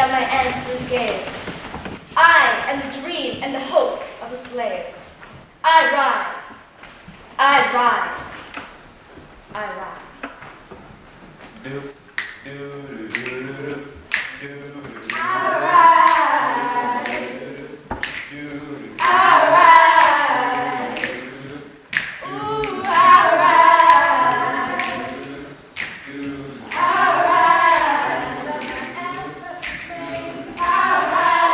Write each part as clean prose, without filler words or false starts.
that my ancestors gave. I am the dream and the hope of the slave. I rise. I rise. I rise. I rise. I rise. Ooh, I rise. I rise. My ancestors made. I rise.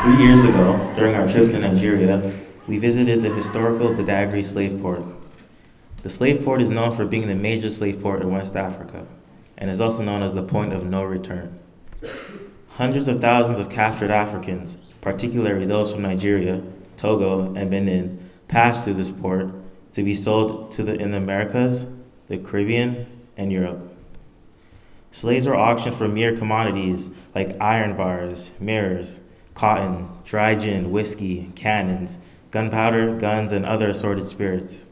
3 years ago, during our trip to Nigeria, we visited the historical Badagry slave port. The slave port is known for being the major slave port in West Africa, and is also known as the point of no return. Hundreds of thousands of captured Africans, particularly those from Nigeria, Togo, and Benin, passed through this port to be sold in the Americas, the Caribbean, and Europe. Slaves were auctioned for mere commodities like iron bars, mirrors, cotton, dry gin, whiskey, cannons, gunpowder, guns, and other assorted spirits.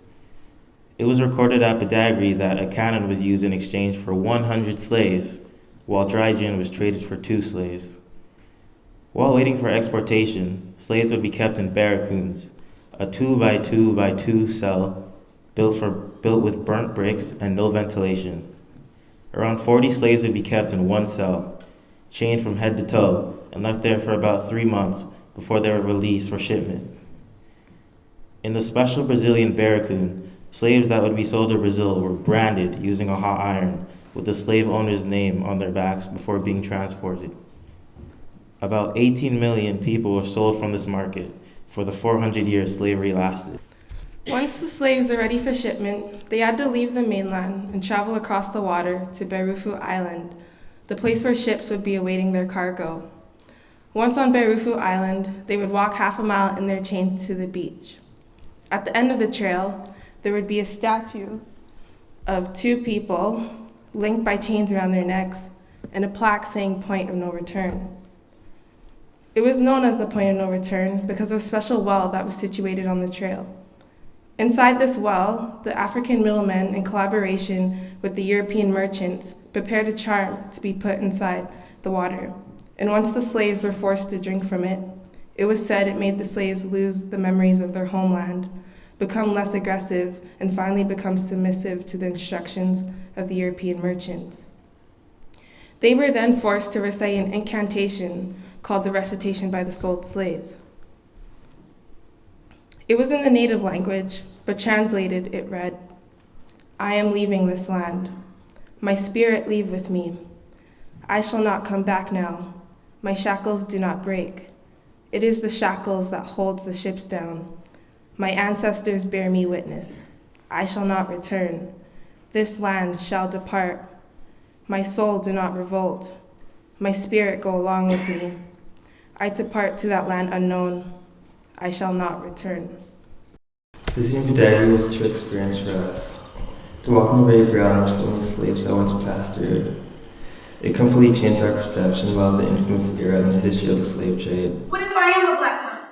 It was recorded at Badagry that a cannon was used in exchange for 100 slaves, while dry gin was traded for 2 slaves. While waiting for exportation, slaves would be kept in barracoons, a 2x2x2 cell built with burnt bricks and no ventilation. Around 40 slaves would be kept in one cell, chained from head to toe, and left there for about 3 months before they were released for shipment. In the special Brazilian barracoon, slaves that would be sold to Brazil were branded using a hot iron with the slave owner's name on their backs before being transported. About 18 million people were sold from this market for the 400 years slavery lasted. Once the slaves were ready for shipment, they had to leave the mainland and travel across the water to Berufu Island, the place where ships would be awaiting their cargo. Once on Berufu Island, they would walk half a mile in their chains to the beach. At the end of the trail, there would be a statue of 2 people linked by chains around their necks and a plaque saying "Point of No Return." It was known as the Point of No Return because of a special well that was situated on the trail. Inside this well, the African middlemen, in collaboration with the European merchants, prepared a charm to be put inside the water. And once the slaves were forced to drink from it, it was said it made the slaves lose the memories of their homeland, become less aggressive, and finally become submissive to the instructions of the European merchants. They were then forced to recite an incantation called the recitation by the sold slaves. It was in the native language, but translated it read, "I am leaving this land. My spirit leave with me. I shall not come back now. My shackles do not break. It is the shackles that holds the ships down. My ancestors bear me witness. I shall not return. This land shall depart. My soul do not revolt. My spirit go along with me. I depart to that land unknown. I shall not return." Visiting Badagry was a true experience for us. To walk on the very ground where so many slaves that once passed through. It completely changed our perception about the infamous era in the history of the slave trade. What if I am a black woman?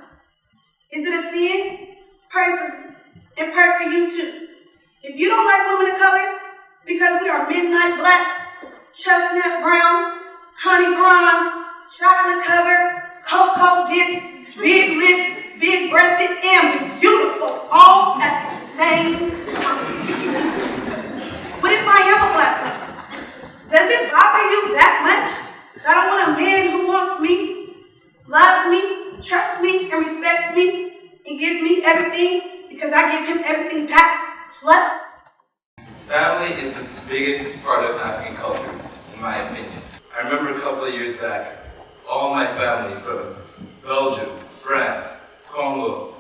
Is it a sin? Pray for me, and pray for you too. If you don't like women of color, because we are midnight black, chestnut brown, honey bronze, chocolate covered, cocoa dipped, big lipped, big breasted, and beautiful, all at the same time. What if I am a black woman? Does it bother you that much that I want a man who wants me, loves me, trusts me, and respects me, and gives me everything because I give him everything back, plus? Family is the biggest part of African culture, in my opinion. I remember a couple of years back, all my family from Belgium, France, Congo,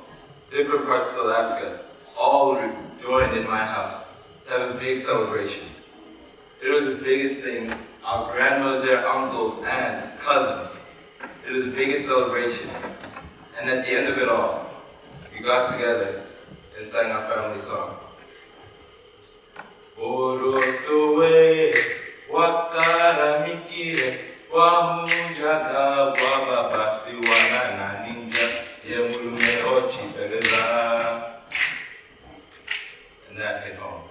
different parts of South Africa, all joined in my house to have a big celebration. It was the biggest thing. Our grandmothers there, uncles, aunts, cousins. It was the biggest celebration. And at the end of it all, we got together and sang our family song. Orotowe, wakara mikire, wamunjaga, wababasti, wanana ninja, yemulume ochi pereza. And that hit home.